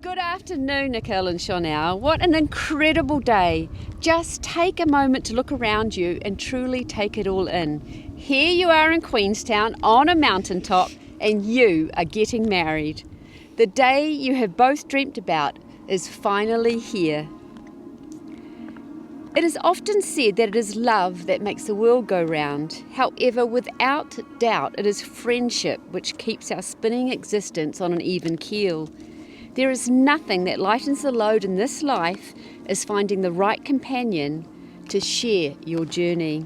Good afternoon, Nikhil and Shonel. What an incredible day. Just take a moment to look around you and truly take it all in. Here you are in Queenstown on a mountaintop and you are getting married. The day you have both dreamt about is finally here. It is often said that it is love that makes the world go round. However, without doubt, it is friendship which keeps our spinning existence on an even keel. There is nothing that lightens the load in this life as finding the right companion to share your journey.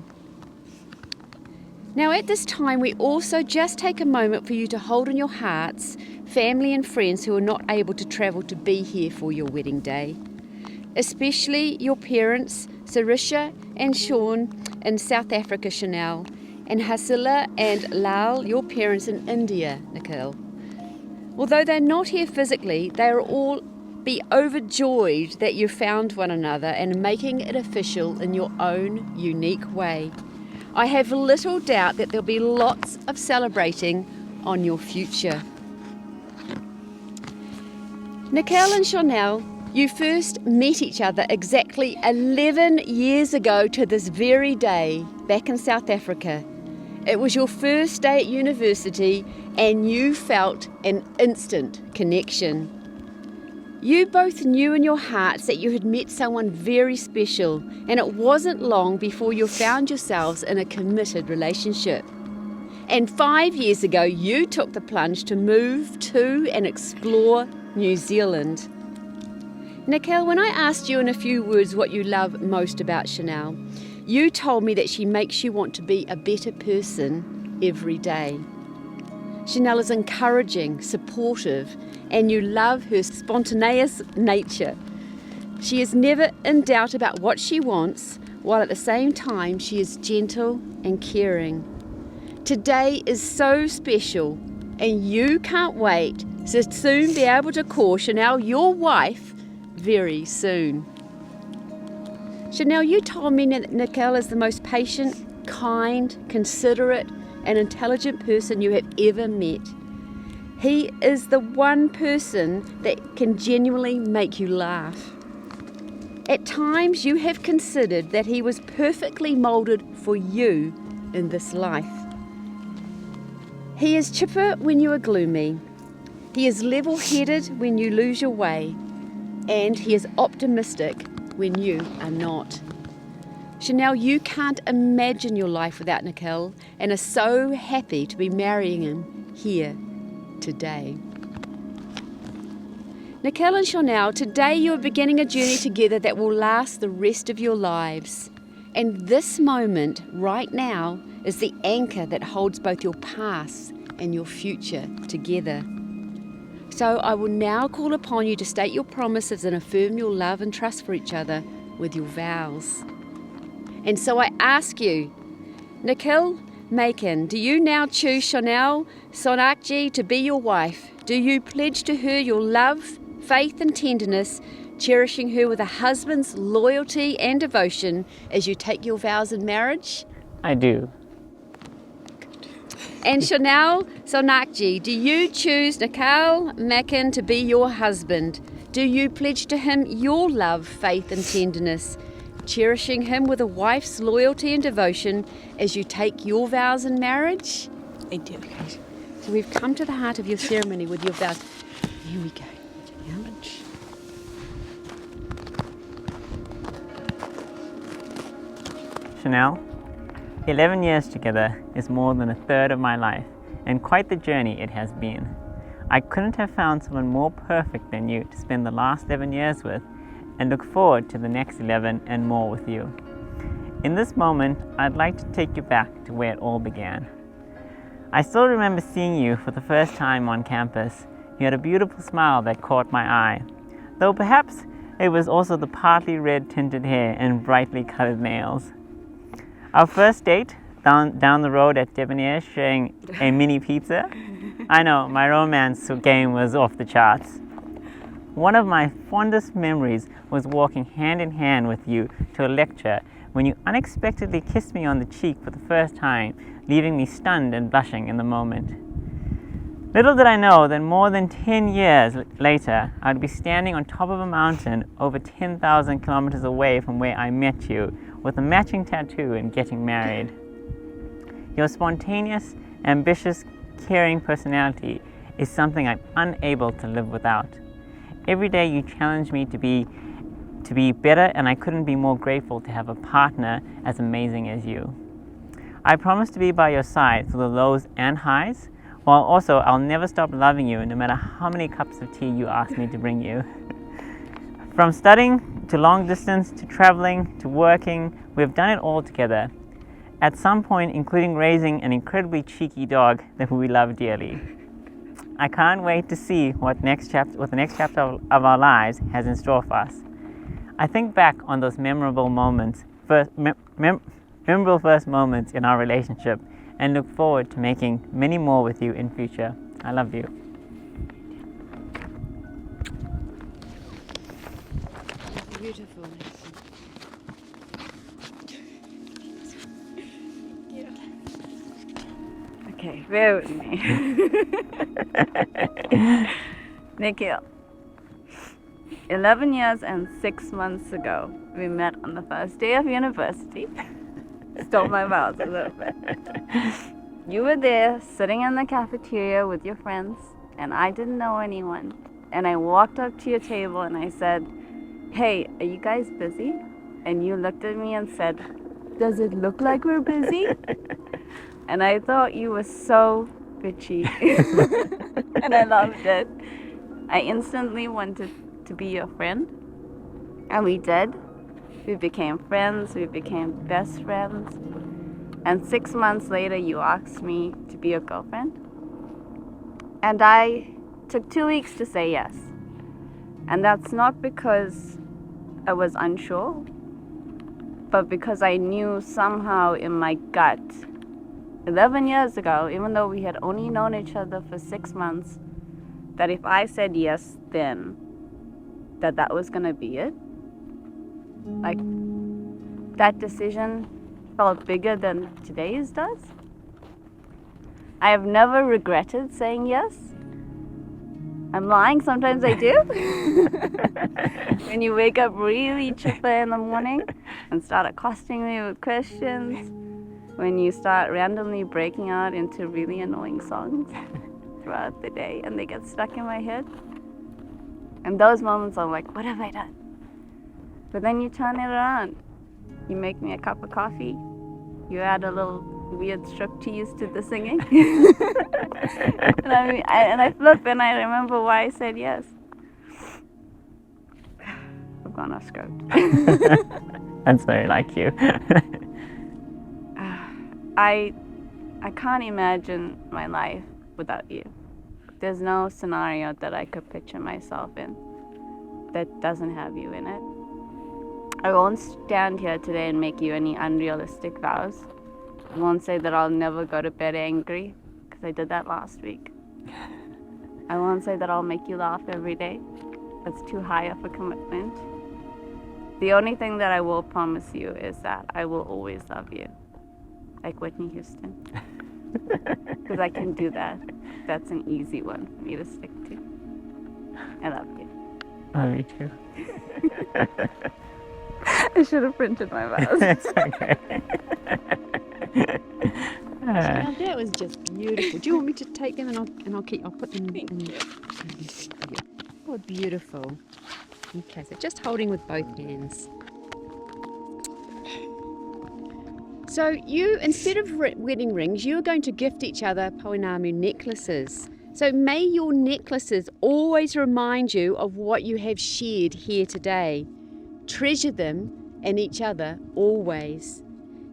Now at this time, we also just take a moment for you to hold in your hearts family and friends who are not able to travel to be here for your wedding day. Especially your parents, Sarisha and Sean in South Africa, Shonel, and Hasila and Lal, your parents in India, Nikhil. Although they're not here physically, they are all be overjoyed that you found one another and making it official in your own unique way. I have little doubt that there'll be lots of celebrating on your future. Nikhil and Shonel, you first met each other exactly 11 years ago to this very day back in South Africa. It was your first day at university and you felt an instant connection. You both knew in your hearts that you had met someone very special, and it wasn't long before you found yourselves in a committed relationship. And 5 years ago, you took the plunge to move to and explore New Zealand. Nikhil, when I asked you in a few words what you love most about Shonel, you told me that she makes you want to be a better person every day. Shonel is encouraging, supportive, and you love her spontaneous nature. She is never in doubt about what she wants, while at the same time she is gentle and caring. Today is so special, and you can't wait to soon be able to call Shonel your wife very soon. Shonel, you told me that Nikhil is the most patient, kind, considerate, and intelligent person you have ever met. He is the one person that can genuinely make you laugh. At times you have considered that he was perfectly moulded for you in this life. He is chipper when you are gloomy. He is level-headed when you lose your way. And he is optimistic when you are not. Shonel, you can't imagine your life without Nikhil and are so happy to be marrying him here today. Nikhil and Shonel, today you are beginning a journey together that will last the rest of your lives. And this moment right now is the anchor that holds both your past and your future together. So I will now call upon you to state your promises and affirm your love and trust for each other with your vows. And so I ask you, Nikhil Makin, do you now choose Shonel Sonakji to be your wife? Do you pledge to her your love, faith and tenderness, cherishing her with a husband's loyalty and devotion as you take your vows in marriage? I do. And Shonel Sonakji, do you choose Nikhil Makin to be your husband? Do you pledge to him your love, faith and tenderness, cherishing him with a wife's loyalty and devotion as you take your vows in marriage? I do. So we've come to the heart of your ceremony with your vows. Here we go. Shonel, 11 years together is more than a third of my life, and quite the journey it has been. I couldn't have found someone more perfect than you to spend the last 11 years with, and look forward to the next 11 and more with you. In this moment, I'd like to take you back to where it all began. I still remember seeing you for the first time on campus. You had a beautiful smile that caught my eye, though perhaps it was also the partly red tinted hair and brightly colored nails. Our first date, down the road at Debonair, sharing a mini pizza. I know, my romance game was off the charts. One of my fondest memories was walking hand in hand with you to a lecture when you unexpectedly kissed me on the cheek for the first time, leaving me stunned and blushing in the moment. Little did I know that more than 10 years later, I'd be standing on top of a mountain over 10,000 kilometers away from where I met you, with a matching tattoo and getting married. Your spontaneous, ambitious, caring personality is something I'm unable to live without. Every day you challenge me to be better, and I couldn't be more grateful to have a partner as amazing as you. I promise to be by your side through the lows and highs, while also I'll never stop loving you no matter how many cups of tea you ask me to bring you. From studying to long distance to traveling to working, we've done it all together. At some point, including raising an incredibly cheeky dog that we love dearly. I can't wait to see what the next chapter of our lives has in store for us. I think back on those memorable first moments in our relationship and look forward to making many more with you in future. I love you. Beautiful. Okay, bear with me. Nikhil, 11 years and 6 months ago, we met on the first day of university. Stole my vows a little bit. You were there, sitting in the cafeteria with your friends, and I didn't know anyone. And I walked up to your table and I said, "Hey, are you guys busy?" And you looked at me and said, "Does it look like we're busy?" And I thought you were so bitchy. And I loved it. I instantly wanted to be your friend. And we did. We became friends. We became best friends. And 6 months later, you asked me to be your girlfriend. And I took 2 weeks to say yes. And that's not because I was unsure, but because I knew somehow in my gut, 11 years ago, even though we had only known each other for 6 months, that if I said yes then, that was gonna be it. Like, that decision felt bigger than today's does. I have never regretted saying yes. I'm lying, sometimes I do. When you wake up really chipper in the morning and start accosting me with questions, when you start randomly breaking out into really annoying songs throughout the day and they get stuck in my head. And those moments I'm like, what have I done? But then you turn it around. You make me a cup of coffee. You add a little weird striptease to the singing. and I flip and I remember why I said yes. I've gone off script. That's very like you. I can't imagine my life without you. There's no scenario that I could picture myself in that doesn't have you in it. I won't stand here today and make you any unrealistic vows. I won't say that I'll never go to bed angry, because I did that last week. I won't say that I'll make you laugh every day. That's too high of a commitment. The only thing that I will promise you is that I will always love you. Like Whitney Houston. Because I can do that. That's an easy one for me to stick to. I love you. Oh, me too. I should have printed my vows. It's okay. Now, that was just beautiful. Do you want me to take them and I'll put them in. Oh, beautiful. Okay, so just holding with both hands. So you, instead of wedding rings, you're going to gift each other Pounamu necklaces. So may your necklaces always remind you of what you have shared here today. Treasure them and each other always.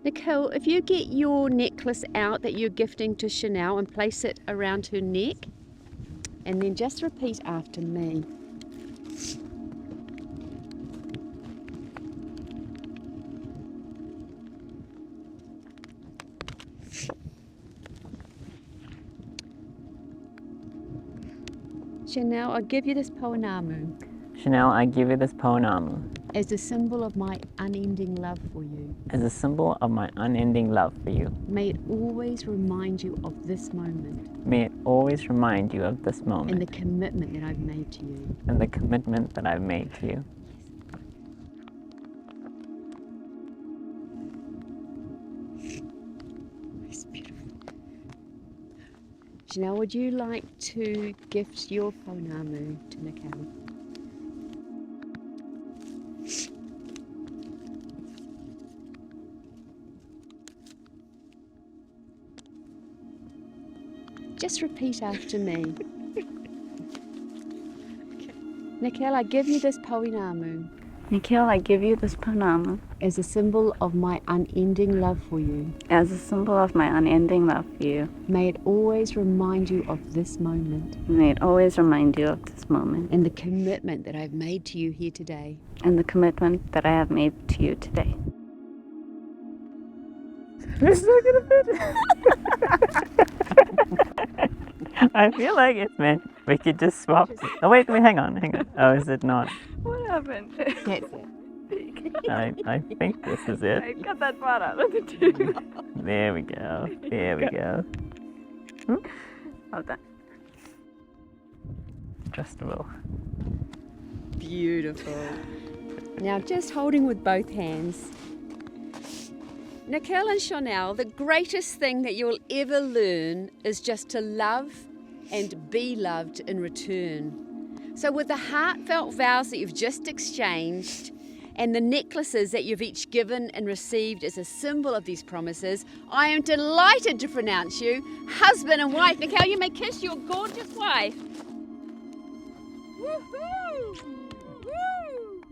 Nikhil, if you get your necklace out that you're gifting to Shonel and place it around her neck, and then just repeat after me. Shonel, I give you this Pounamu. Shonel, I give you this Pounamu. as a symbol of my unending love for you. as a symbol of my unending love for you. May it always remind you of this moment May it always remind you of this and moment the commitment that I've made to you. and the commitment that I've made to you. It's beautiful. Shonel, would you like to gift your pounamu to Nikhil? Just repeat after me. Nikhil, I give you this pounamu Nikhil, I give you this pounamu as a symbol of my unending love for you. as a symbol of my unending love for you. May it always remind you of this moment May it always remind you of this moment and the commitment that I've made to you here today. and the commitment that I have made to you today. It's not gonna fit. I feel like it's meant we could just swap. Oh wait, hang on. Oh, is it not? What happened? That's it. I think this is it. I cut that part out of the tube. There we go. There we go. Well done. Adjustable. Beautiful. Now just holding with both hands. Nikhil and Shonel, the greatest thing that you'll ever learn is just to love and be loved in return. So with the heartfelt vows that you've just exchanged and the necklaces that you've each given and received as a symbol of these promises, I am delighted to pronounce you husband and wife. Nikhil, you may kiss your gorgeous wife. Woohoo! Woo!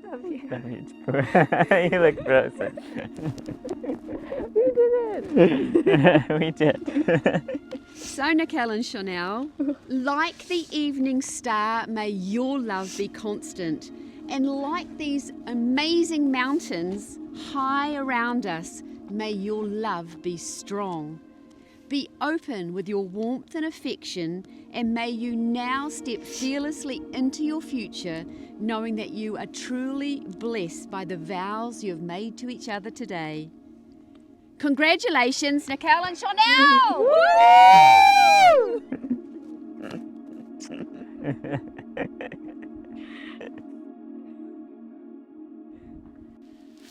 Love you. You look frozen. We did it. We did. So Nikhil and Shonel, like the evening star, may your love be constant. And like these amazing mountains high around us, may your love be strong. Be open with your warmth and affection, and may you now step fearlessly into your future, knowing that you are truly blessed by the vows you have made to each other today. Congratulations, Nikhil and Shonel! Woo!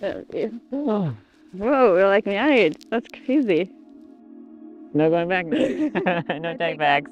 Oh, Whoa, we're like married. That's crazy. no going back now. No take backs.